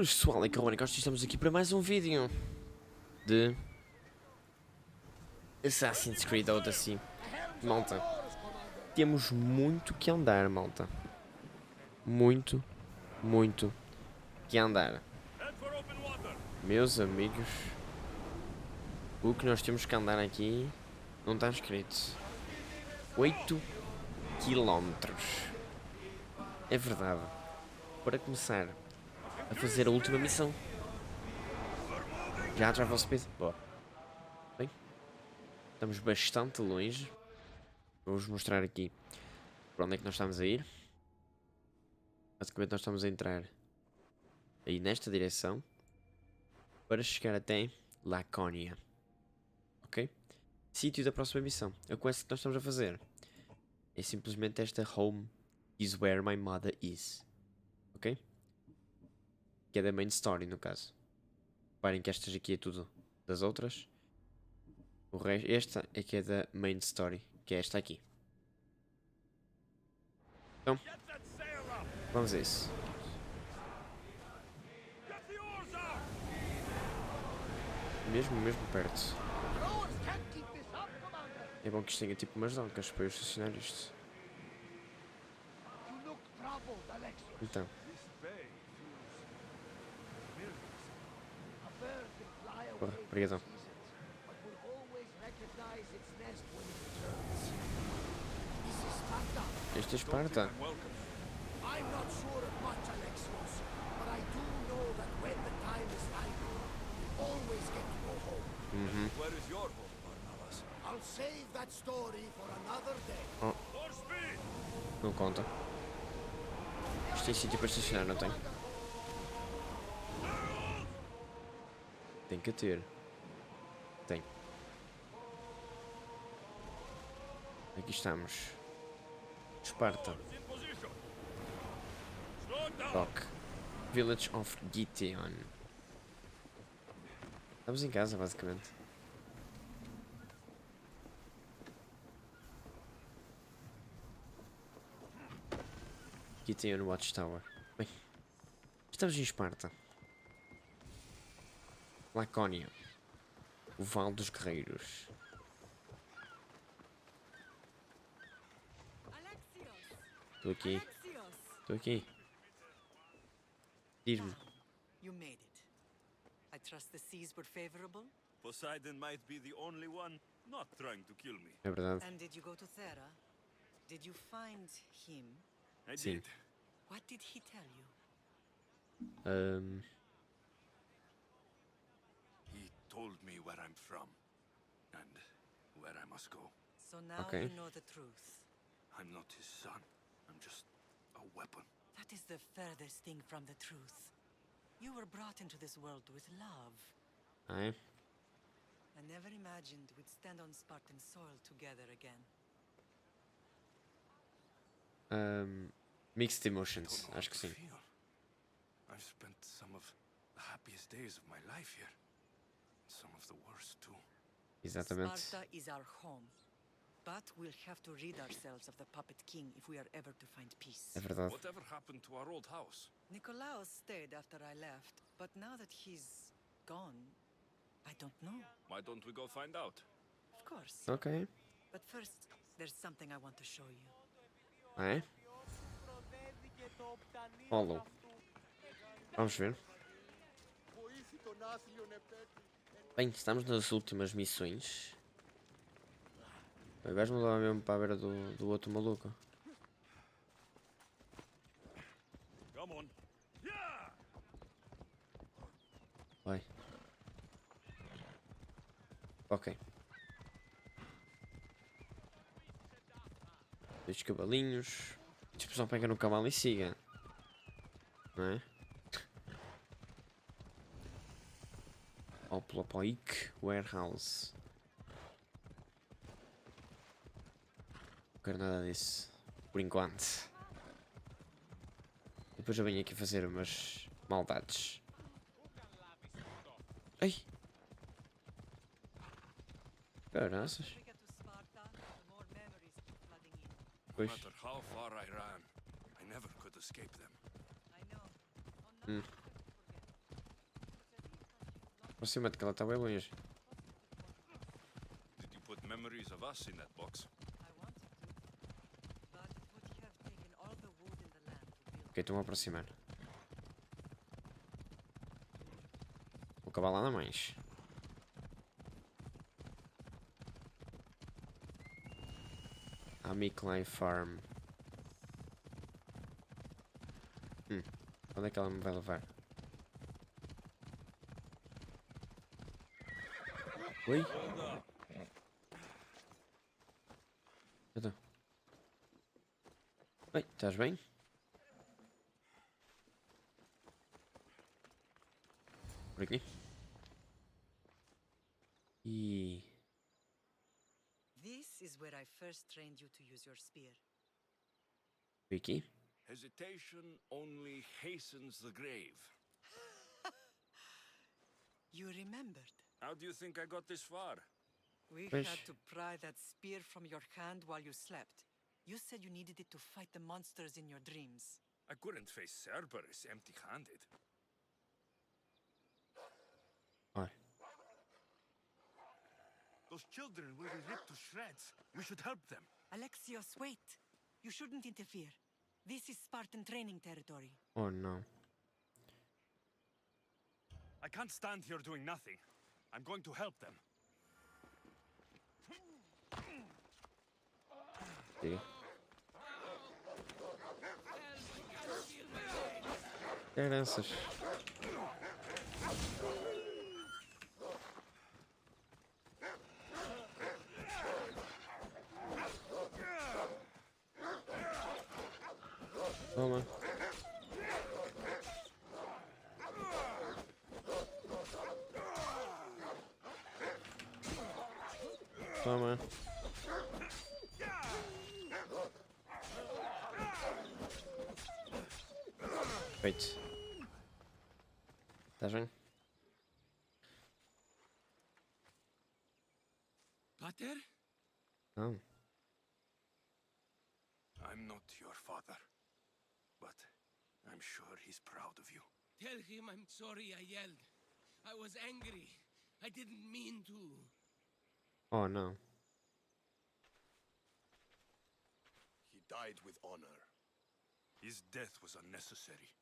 Boas pessoal, é que RubenCosta e estamos aqui para mais um vídeo de Assassin's Creed Odyssey. Malta, temos muito que andar, malta. Muito que andar. Meus amigos, o que nós temos que andar aqui não está escrito. 8 quilómetros. É verdade. Para começar a fazer a última missão. Já travel speed. Boa. Bem, estamos bastante longe. Vou-vos mostrar aqui para onde é que nós estamos a ir. Basicamente nós estamos a entrar aí nesta direção para chegar até Laconia. Ok? Sítio da próxima missão. A quest que nós estamos a fazer é simplesmente esta home is where my mother is. Ok? Que é da main story no caso. Reparem que estas aqui é tudo das outras. O resto, esta é que é da main story, que é esta aqui. Então, vamos a isso. Mesmo perto. É bom que isto tenha tipo umas docas para eu estacionar isto. Então. Porra, obrigadão. Este é Esparta. Oh. Não conta. Isto tem sítio para estacionar, não tem? Tem que ter. Tem. Aqui estamos. Esparta. Dock. Village of Gideon. Estamos em casa, basicamente. Gideon Watchtower. Bem, estamos em Esparta. Laconia. O Vale dos Guerreiros. Estou aqui. Estou aqui. Diz-me. You made it. I trust the seas were favorable. Poseidon might be the only one not trying to kill me. É verdade. And did you go to Thera? Did you find him? I Sim. did. What did he tell you? He told me where I'm from and where I must go. So now Okay. you know the truth. I'm not his son. I'm just a weapon. That is the furthest thing from the truth. You were brought into this world with love. Ah, é? I never imagined we'd stand on Spartan soil together again. Mixed Don't emotions. know Acho how que to sim. feel. I've spent some of the happiest days of my life here. Some of the worst too. Exatamente. Sparta is our home. But we'll have to rid ourselves of the puppet king if we are ever to find peace. É verdade. Whatever happened to our old house? Nikolaos stayed after I left, but now that he's gone, I don't know. Why don't we go find out? Of course. Ok. But first, there's something I want to show you. Ah, é? Follow. Vamos ver. Bem, estamos nas últimas missões. O gajo não dava mesmo para a beira do outro maluco. Come on. Yeah! Vai. Ok. Dois cavalinhos. Este pessoal pega no cavalo e siga. Não é? Oplopoik Warehouse. Não quero nada disso. Por enquanto. Depois eu venho aqui fazer umas maldades. Ai! Caraças. Get to Sparta, the more memories keep flooding in. No Pois. matter how far I ran, I never could escape them. I know. On that, Aproxima-te que ela está bem longe. Did you put memories of us in that box? I wanted to, but it would have taken all the wood in the land to build. Ok, estou-me a aproximar. Vou acabar lá na mais. Klein Farm. Onde é que ela me vai levar? Oi? Então. Oi, estás bem? Por aqui. E... This is where I first trained you to use your spear. por aqui? Hesitation only hastens the grave. You remembered. How do you think I got this far? We Pois. had to pry that spear from your hand while you slept. You said you needed it to fight the monsters in your dreams. I couldn't face Cerberus empty-handed. Olha. Those children will be ripped to shreds. We should help them. Alexios, wait. You shouldn't interfere. This is Spartan training territory. Oh não. I can't stand here doing nothing. I'm going to help them. Diga. Heranças. Toma. Toma. Feito. Estás bem? Pater? Não. I'm not your father, but I'm sure he's proud of you. Tell him I'm sorry I yelled. I was angry. I didn't mean to. Oh não. He died with honor. His death was unnecessary.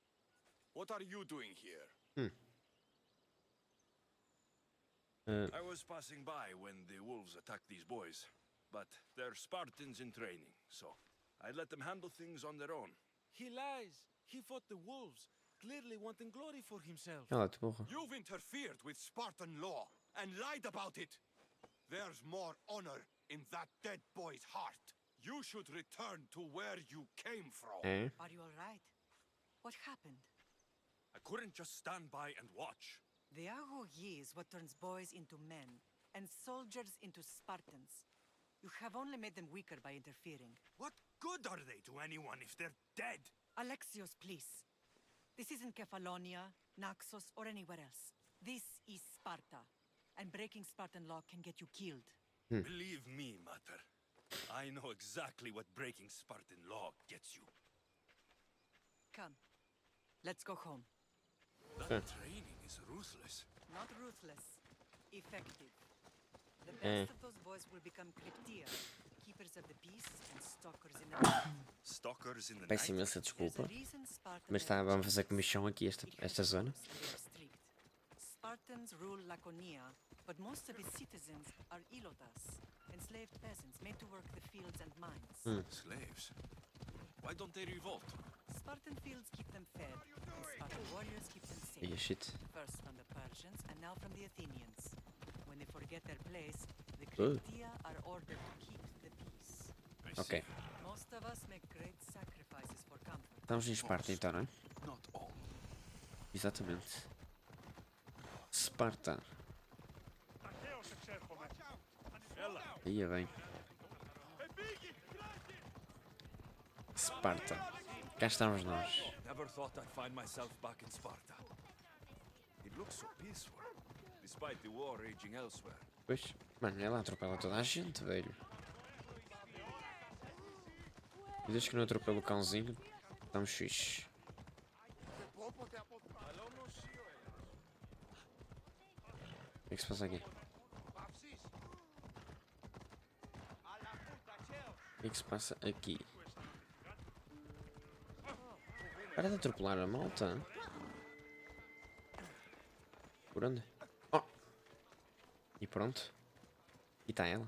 What are you doing here? I was passing by when the wolves attacked these boys, but they're Spartans in training, so I let them handle things on their own. He lies. He fought the wolves, clearly wanting glory for himself. Cala-te, burra. You've interfered with Spartan law and lied about it. There's more honor in that dead boy's heart. You should return to where you came from. É? Are you all right? What happened? I couldn't just stand by and watch. The Agogi is what turns boys into men and soldiers into Spartans. You have only made them weaker by interfering. What good are they to anyone if they're dead? Alexios, please. This isn't Kefalonia, Naxos, or anywhere else. This is Sparta, and breaking Spartan law can get you killed. Believe me, Mater. I know exactly what breaking Spartan law gets you. Come, let's go home. That training is ruthless. Not ruthless, effective. The Eh. best of those boys will become Cryptia, keepers of the peace and stalkers in the night. Stalkers in the Peço night. imensa There's desculpa. a reason Sparta Mas never vamos fazer changes. comissão aqui esta zona. It helps, and they are strict. Spartans rule Laconia, but most of its citizens are ilotas, enslaved peasants made to work the fields and mines. Slaves. Why don't they revolt? Spartan fields keep them fed, and Spartan warriors keep them Ia safe. shit. First from the Persians, and now from the Athenians. When they forget their place, the Oh. Cryptia are ordered to keep the peace. I see. Ok. Most of us make great sacrifices for comfort. Estamos em Esparta então, não é? Not all. Exatamente. Esparta. Ia bem. Esparta. Cá estamos nós. Never thought I'd find myself back in Sparta. It looks so peaceful, despite the war raging elsewhere. Pois, mano, ela atropela toda a gente, velho. E desde que não atropela o cãozinho, estamos fixe. O que é que se passa aqui? O que é que se passa aqui? Para de atropelar a malta. Por onde? Oh! E pronto. E está ela.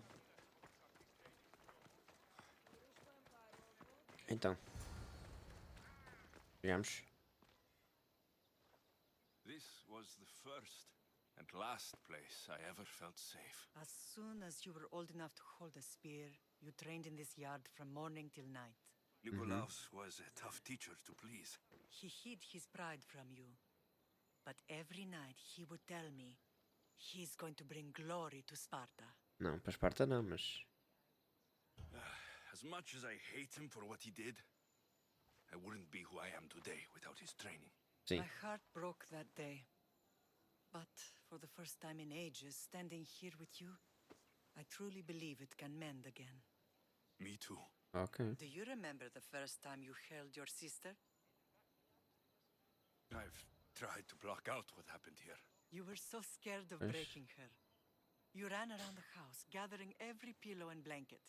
Então. Chegamos. This was the first and last place I ever felt safe. As soon as you were old enough to hold a spear, you trained in this yard from morning till night. Nikolaus was a tough teacher to please. He hid his pride from you. But every night he would tell me he's going to bring glory to Sparta. Não, para Esparta não, mas... As much as I hate him for what he did, I wouldn't be who I am today without his training. Sim. My heart broke that day. But for the first time in ages, standing here with you, I truly believe it can mend again. Me too. Ok. Do you remember the first time you held your sister? I've tried to block out what happened here. You were so scared of Yes. breaking her. You ran around the house, gathering every pillow and blanket.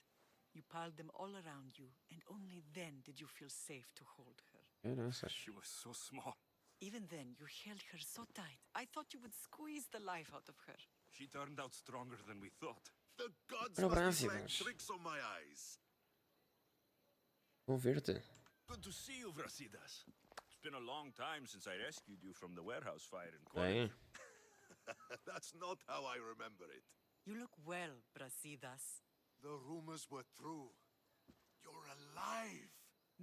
You piled them all around you, and only then did you feel safe to hold her. Caraças. She was so small. Even then, you held her so tight. I thought you would squeeze the life out of her. She turned out stronger than we thought. The gods Pero must be playing Brasidas. tricks on my eyes. Vou ver-te. Good to see you, Vrasidas. It's been a long time since I rescued you from the warehouse fire in Bem. Corinth. That's not how I remember it. You look well, Brasidas. The rumors were true. You're alive.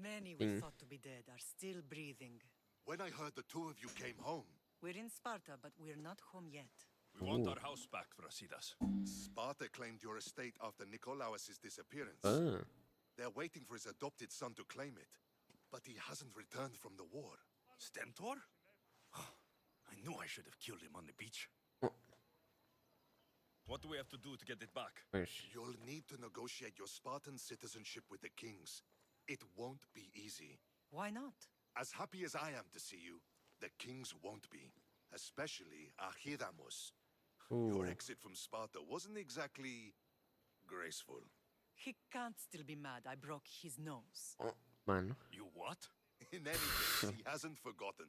Many we thought to be dead are still breathing. When I heard the two of you came home, We're in Sparta, but we're not home yet. We want Ooh. our house back, Vrasidas. Sparta claimed your estate after Nikolaus' disappearance. Ah. They're waiting for his adopted son to claim it. But he hasn't returned from the war. Stentor? I knew I should have killed him on the beach. Oh. What do we have to do to get it back? Pois. You'll need to negotiate your Spartan citizenship with the kings. It won't be easy. Why not? As happy as I am to see you, the kings won't be. Especially Archidamos. Your Uh. exit from Sparta wasn't exactly graceful. He can't still be mad I broke his nose. Oh, mano. You what? In any case, he hasn't forgotten.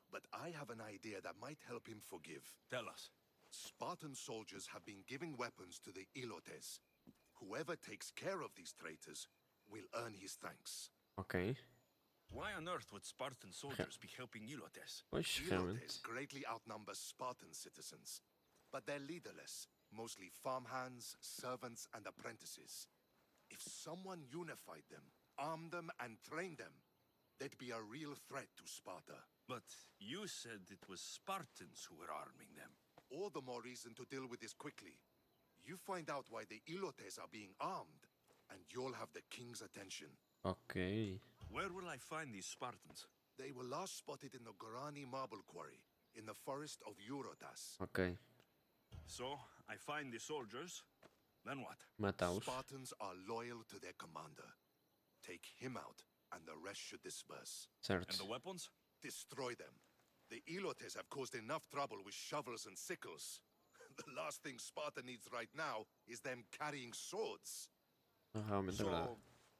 But I have an idea that might help him forgive. Tell us. Spartan soldiers have been giving weapons to the Ilotes. Whoever takes care of these traitors will earn his thanks. Ok. Why on earth would Spartan soldiers be helping Ilotes? Pois, realmente. Ilotes greatly outnumber Spartan citizens, but they're leaderless, mostly farmhands, servants, and apprentices. If someone unified them, armed them, and trained them, they'd be a real threat to Sparta. But you said it was Spartans who were arming them. All the more reason to deal with this quickly. You find out why the Ilotes are being armed, and you'll have the king's attention. Ok. Where will I find these Spartans? They were last spotted in the Gorani marble quarry, in the forest of Eurotas. Ok. So, I find the soldiers. Then what? Matá-los. Spartans are loyal to their commander. Take him out, and the rest should disperse. And Certo. the weapons? Destroy them. The Ilotes have caused enough trouble with shovels and sickles. The last thing Sparta needs right now is them carrying swords. Realmente é verdade. So,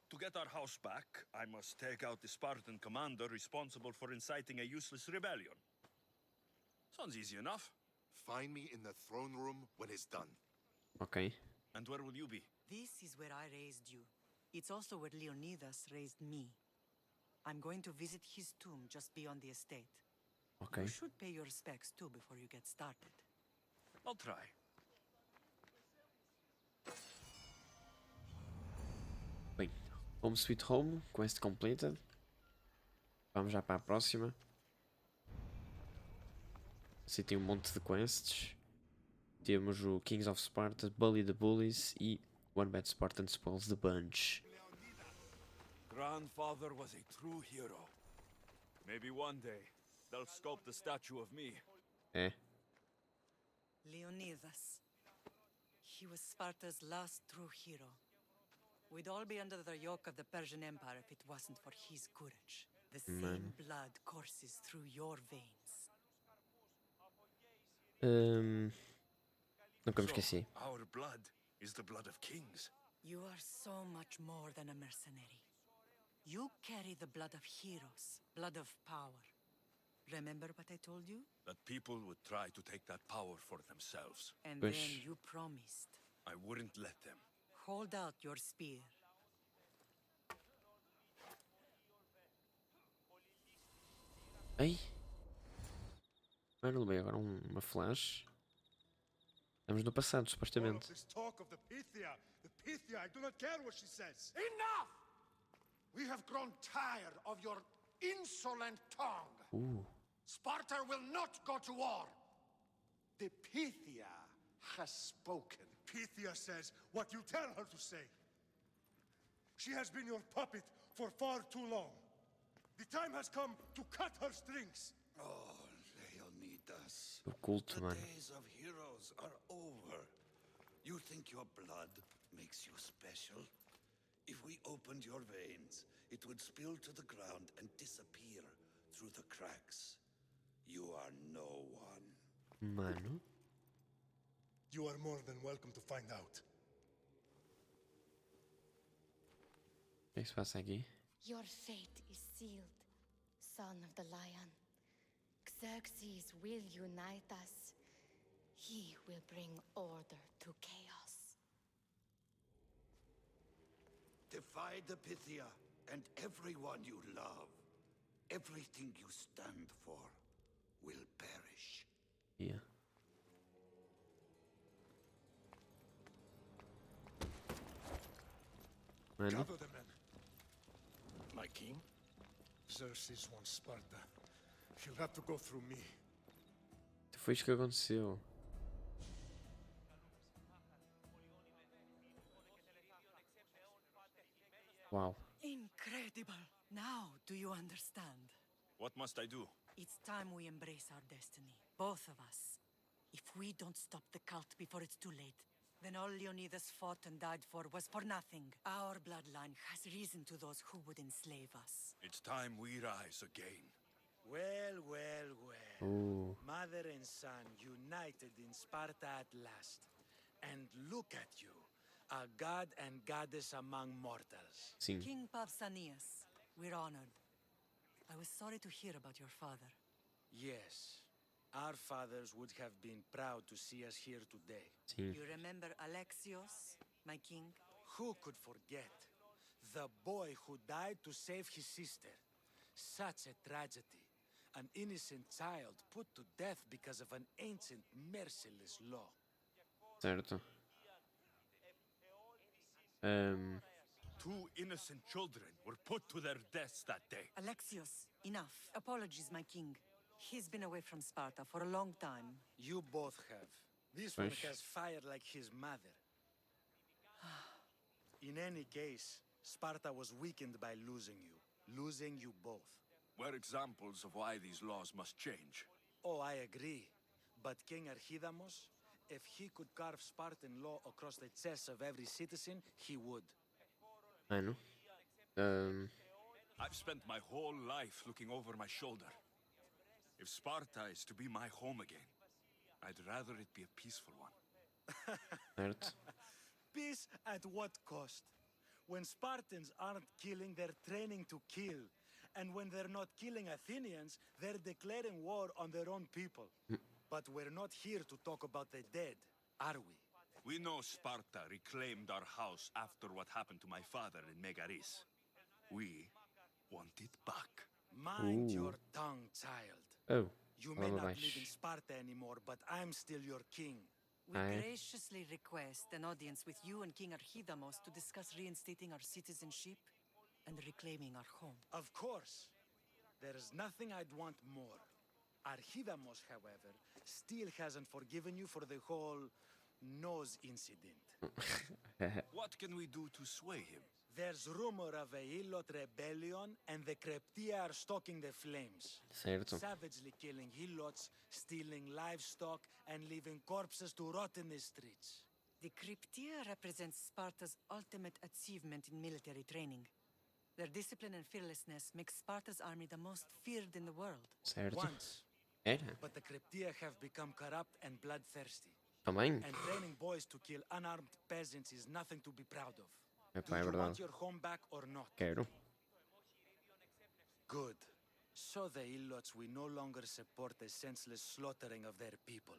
to get our house back, I must take out the Spartan commander responsible for inciting a useless rebellion. Sounds easy enough. Find me in the throne room when it's done. Ok. And where will you be? This is where I raised you. It's also where Leonidas raised me. I'm going to visit his tomb just beyond the estate. Ok. You should pay your respects too before you get started. I'll try. Bem. Home Sweet Home. Quest completed. Vamos já para a próxima. Assim tem um monte de quests. Temos o Kings of Sparta, Bully the Bullies e One Bad Spartan Spoils the Bunch. Grandfather was a true hero. Maybe one day they'll sculpt a statue of me. É. Leonidas. He was Sparta's last true hero. We'd all be under the yoke of the Persian Empire if it wasn't for his courage. The same blood courses through your veins. Nunca me So, esqueci. our blood is the blood of kings. You are so much more than a mercenary. You carry the blood of heroes, blood of power. Remember what I told you? That people would try to take that power for themselves. And Push. then you promised. I wouldn't let them. Hold out your spear. Ei! Mano, levei agora uma flash. Estamos no passado, All of supostamente. this talk of the Pythia, I do not care what she says. Enough! We have grown tired of your insolent tongue. Ooh. Sparta will not go to war. The Pythia has spoken. Pythia says what you tell her to say. She has been your puppet for far too long. The time has come to cut her strings. Oh, Leonidas. O culto, The mano. days of heroes are over. You think your blood makes you special? If we opened your veins, it would spill to the ground and disappear through the cracks. You are no one. Mano. You are more than welcome to find out. O que é que se passa aqui? Your fate is sealed, son of the lion. Xerxes will unite us. He will bring order to chaos. Defy the Pythia and everyone you love. Everything you stand for will perish. Yeah. Mano. Gather the men. My king? Xerxes wants Sparta. She'll have to go through me. Foi isto que aconteceu. Uau. Incredible. Now, do you understand? What must I do? It's time we embrace our destiny, both of us. If we don't stop the cult before it's too late, then all Leonidas fought and died for was for nothing. Our bloodline has risen to those who would enslave us. It's time we rise again. Well, well, well. Ooh. Mother and son united in Sparta at last. And look at you, a god and goddess among mortals. Sim. King Pausanias, we're honored. I was sorry to hear about your father. Yes, our fathers would have been proud to see us here today. Sim. You remember Alexios, my king? Who could forget? The boy who died to save his sister. Such a tragedy. An innocent child put to death because of an ancient, merciless law. Certo. Two innocent children were put to their deaths that day. Alexios, enough. Apologies, my king. He's been away from Sparta for a long time. You both have. This one Fresh. has fire like his mother. In any case, Sparta was weakened by losing you both. We're examples of why these laws must change. Oh, I agree. But King Archidamos, if he could carve Spartan law across the chests of every citizen, he would. Mano. I've spent my whole life looking over my shoulder. If Sparta is to be my home again, I'd rather it be a peaceful one. Certo. Peace at what cost? When Spartans aren't killing, they're training to kill. And when they're not killing Athenians, they're declaring war on their own people. But we're not here to talk about the dead, are we? We know Sparta reclaimed our house after what happened to my father in Megaris. We want it back. Mind Ooh. your tongue, child. Oh. You may Fala not baixo. live in Sparta anymore, but I'm still your king. We Aye. graciously request an audience with you and King Archidamos to discuss reinstating our citizenship and reclaiming our home. Of course. There's nothing I'd want more. Archidamos, however, still hasn't forgiven you for the whole nose incident. What can we do to sway him? There's rumor of a Hilot rebellion, and the Kreptia are stoking the flames. Certo. Savagely killing Hilots, stealing livestock, and leaving corpses to rot in the streets. The Cryptia represents Sparta's ultimate achievement in military training. Their discipline and fearlessness make Sparta's army the most feared in the world. Certo. Once, Era. but the Kreptia have become corrupt and bloodthirsty. Também? And training boys to kill unarmed peasants is nothing to be proud of. Epá, é Do you want verdade. your home back or not? Quero. Good. So the Ilots will no longer support the senseless slaughtering of their people.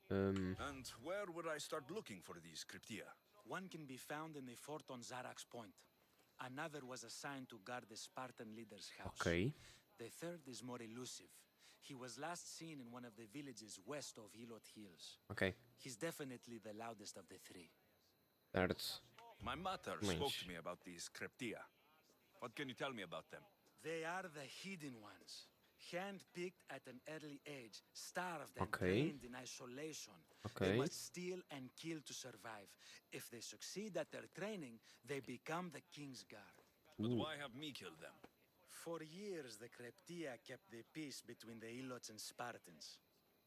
And where would I start looking for these cryptia? One can be found in the fort on Zarak's Point. Another was assigned to guard the Spartan leader's house. Ok. The third is more elusive. He was last seen in one of the villages west of Hilot Hills. Ok. He's definitely the loudest of the three. Certo. My mother spoke to me about these cryptia. What can you tell me about them? They are the hidden ones. Hand-picked at an early age, starved and Okay. trained in isolation. They Okay. must steal and kill to survive. If they succeed at their training, they become the king's guard. But why have me kill them? For years, the Kreptia kept the peace between the Ilots and Spartans.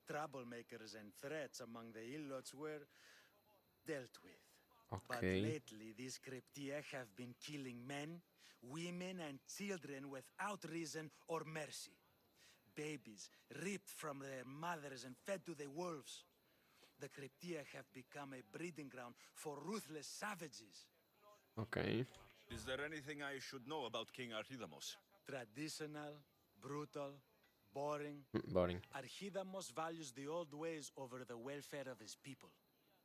Troublemakers and threats among the Ilots were dealt with. But Ok. lately, these Kreptia have been killing men, women, and children without reason or mercy. Babies ripped from their mothers and fed to the wolves. The Kreptia have become a breeding ground for ruthless savages. Ok. Is there anything I should know about King Archidamos? Traditional, brutal, boring. Boring. Archidamos values the old ways over the welfare of his people.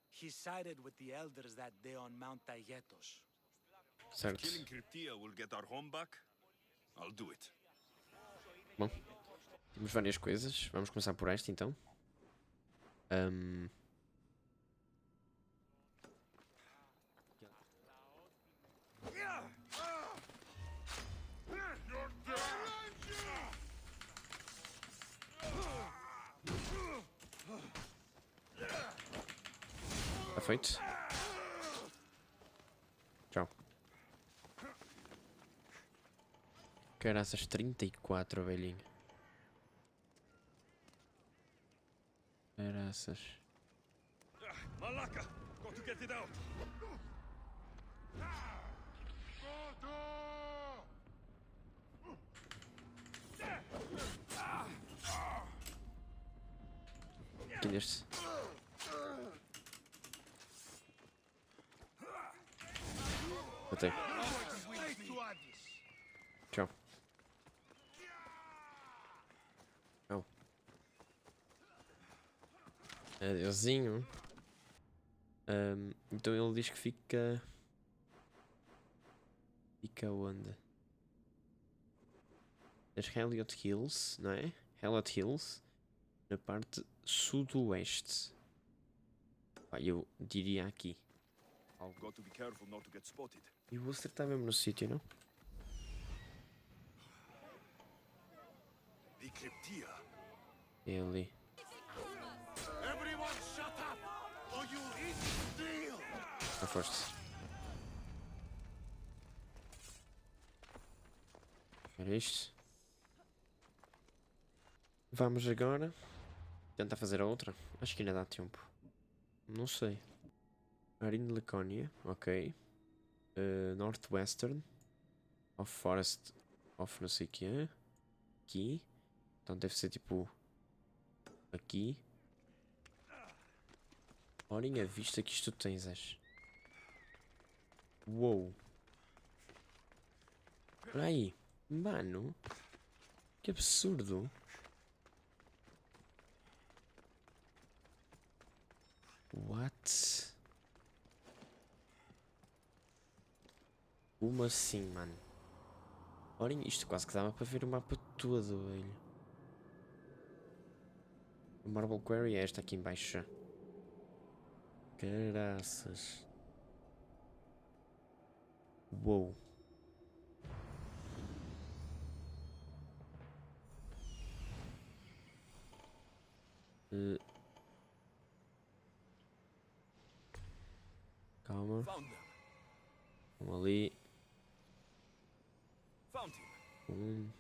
He sided with the elders that day on Mount Taygetos. Certo. Killing cryptia will get our home back? I'll do it. Bom. Temos várias coisas. Vamos começar por esta então. Está feito? Tchau. Caraças, 34, velhinho. Caraças. Malaka! Got to get it out! Aqui deste. Até. Tchau. Tchau. Adeusinho. Então ele diz que fica. Fica onde? As Helliot Hills, não é? Helliot Hills. Na parte sudoeste. Pá, eu diria aqui. I've got to be careful not to get spotted. Eu vou acertar mesmo no sítio, não? The cryptia. É ali. Everyone shut up, or you'll eat steel! Já foste. Era isto. Vamos agora tentar fazer a outra. Acho que ainda dá tempo. Não sei. Marine de Laconia, ok. Northwestern. Of Forest of não sei o que é. Aqui. Então deve ser tipo. Aqui. Olhem a vista que isto tens, Ash. Uou. Olha aí. Mano. Que absurdo. What? Como assim, mano? Olhem, isto quase que dava para ver o mapa todo, velho. O Marble Quarry é esta aqui em baixo. Caraças. Uou. Calma. Found them. Um ali. Found him.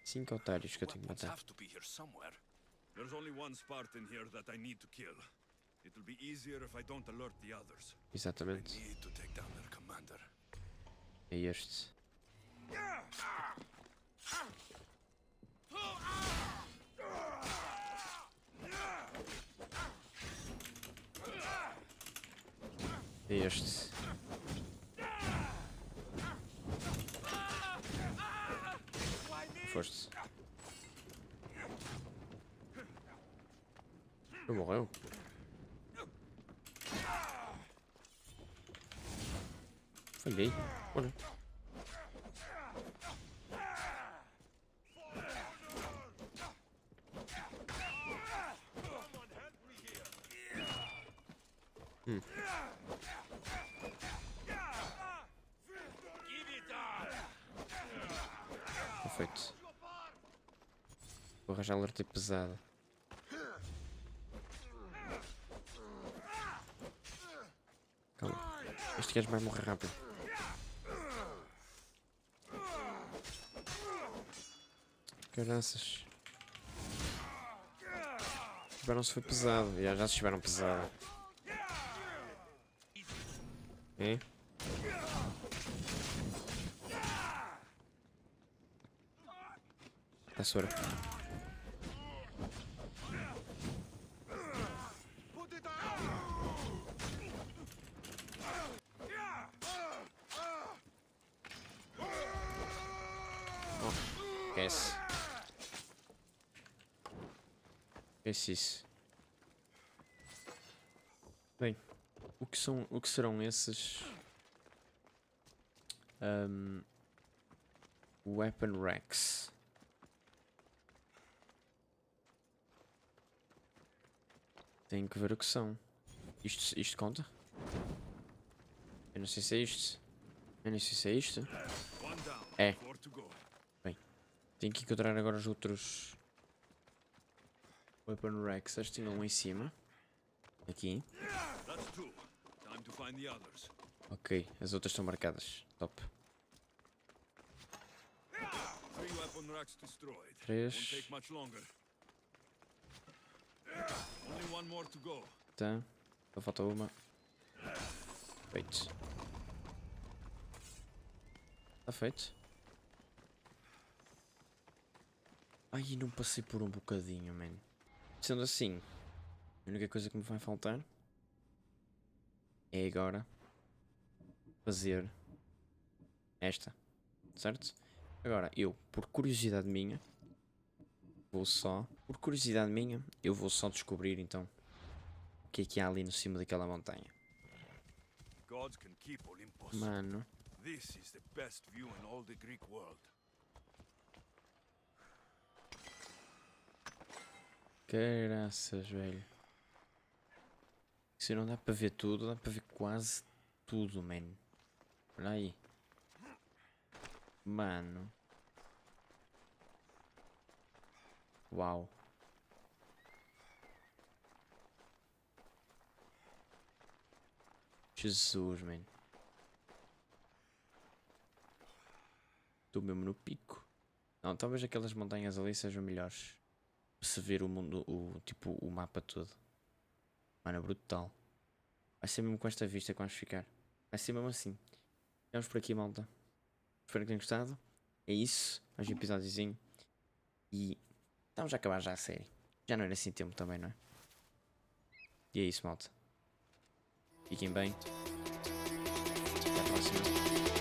5 otários que eu tenho que Weapons matar. have to be here somewhere. There's only one Spartan here that I need to kill. It'll be easier if I don't alert the others. I Exatamente. need to take down their commander. É este. É este. Foste. Não morreu? Falhei. Olha. Perfeito. Vou arranjar alerta pesada. Calma. Este gajo vai morrer rápido. Caraças. Tiveram-se foi pesado. Já se tiveram pesado. É? Tá sora. Esquece. Esquece isso. Bem, o que serão esses weapon racks? Tenho que ver o que são. Isto conta? Eu não sei se é isto. Eu não sei se é isto. É. Bem, tenho que encontrar agora os outros weapon racks. Acho que tinha um em cima. Aqui. Ok, as outras estão marcadas. Top. 3. Tá. Só falta uma. Feito. Está feito. Ai, não passei por um bocadinho, man. Sendo assim, a única coisa que me vai faltar é agora fazer esta, certo? Agora, por curiosidade minha, eu vou só descobrir então o que há ali no cima daquela montanha. Mano. This is the best view in all the Greek world. Caraças, velho. Se não dá para ver tudo, dá para ver quase tudo, man. Olha aí. Mano. Uau. Jesus, man. Estou mesmo no pico. Não, talvez aquelas montanhas ali sejam melhores. Para se ver o mundo, o mapa todo. Mano, brutal. Vai ser mesmo com esta vista que vamos ficar. Vai ser mesmo assim. Ficamos por aqui, malta. Espero que tenham gostado. É isso. Mais um episódiozinho. E estamos a acabar já a série. Já não era assim tempo também, não é? E é isso, malta. Fiquem bem. Até a próxima.